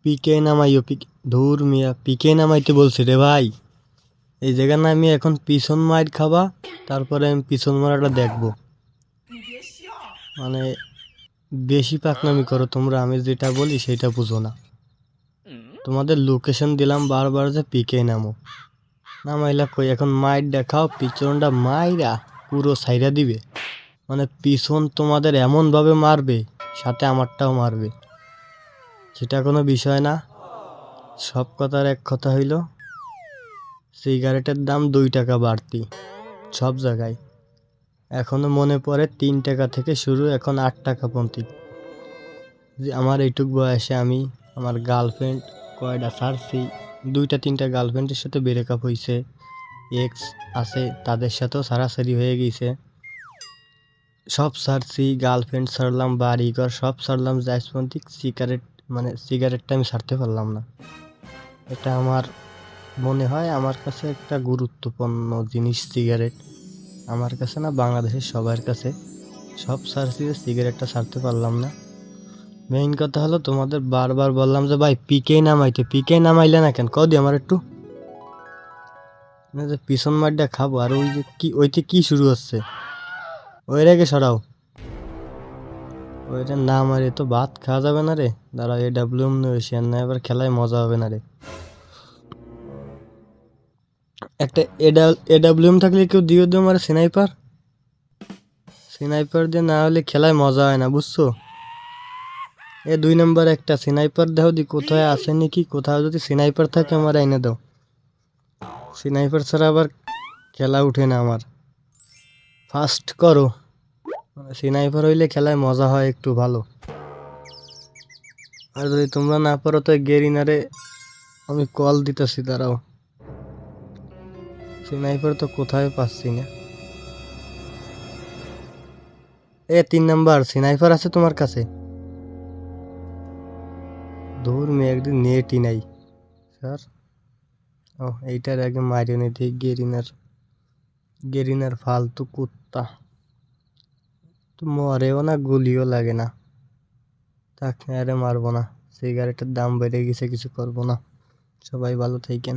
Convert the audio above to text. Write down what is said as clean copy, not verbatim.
পিকে নামাইও ধুর মিয়া, পিকে নামাইতে বলছি রে ভাই। এই জায়গা না আমি এখন পিছন মাইর খাবা, তারপরে আমি পিছন মারাটা দেখবো। মানে বেশি পাকনামি করো তোমরা, আমি যেটা বলি সেটা বুঝো না। তোমাদের লোকেশন দিলাম বারবার যে পিকে নামো, নামাইলা কই? এখন মাইর দেখাও, পিছনটা মাইরা পুরো সাইরা দিবে। মানে পিছন তোমাদের এমন ভাবে মারবে, সাথে আমারটাও মারবে, সেটা কোনো বিষয় না। সব কথার এক কথা হইল, সিগারেটের দাম 2 টাকা বাড়তি সব জায়গায়। এখনো মনে পড়ে 3 টাকা থেকে শুরু, এখন 8 টাকা পর্যন্ত। যে আমার এইটুক বয়সে আমি আমার গার্লফ্রেন্ড কয়টা ছাড়ছি, 2-3টা গার্লফ্রেন্ডের সাথে ব্রেকআপ হয়েছে, এক্স আছে তাদের সাথেও সারাসারি হয়ে গেছে। সব ছাড়ছি, গার্লফ্রেন্ড ছাড়লাম, বাড়ি ঘর সব ছাড়লাম, জাইসপন্থী সিগারেটটা আমি ছাড়তে পারলাম না। এটা আমার মনে হয় আমার কাছে একটা গুরুত্বপূর্ণ জিনিস সিগারেট। আমার কাছে না, বাংলাদেশের সবার কাছে। সব ছাড়ছি, সিগারেটটা ছাড়তে পারলাম না। মেইন কথা হলো, তোমাদের বারবার বললাম যে ভাই পিকে নামাইতে, পিকে নামাইলে না কেন? কদি আমার একটু যে পিছন মারটা খাবো। আর ওই যে কি, ওইতে কি শুরু হচ্ছে? ওই রেগে সরাও, ওইটা না মারে তো ভাত খাওয়া যাবে না রে। দাঁড়াও, AWM নিয়ে না, এবার খেলায় মজা হবে না রে। একটা AWM থাকলে কেউ দিও দিও আমার স্নাইপার। স্নাইপার দিয়ে না হলে খেলায় মজা হয় না, বুঝছো? 2 নম্বর একটা স্নাইপার দেও দি, কোথায় আছে নাকি? কোথাও যদি স্নাইপার থাকে আমার এনে দাও। স্নাইপার ছাড়া আবার খেলা উঠে না আমার। ফাস্ট করো, স্নাইপার হইলে খেলায় মজা হয় একটু ভালো। আর যদি তোমরা না পারো তো গেরিনারে আমি কল দিতেছি, দাঁড়াও। স্নাইপার তো কোথায় পাচ্ছি না। 3 নাম্বার স্নাইপার আছে তোমার কাছে? দূর মেয়ে, একদিন নেটই নাই স্যার। ও, এইটার আগে মারিও নি দিয়ে গেরিনার ফালতু কুত্তা তো মরেও না, গুলিও লাগে না। তাকে আরে মারবো না, সিগারেটের দাম বেড়ে গেছে, কিছু করবো না। সবাই ভালো থাকেন।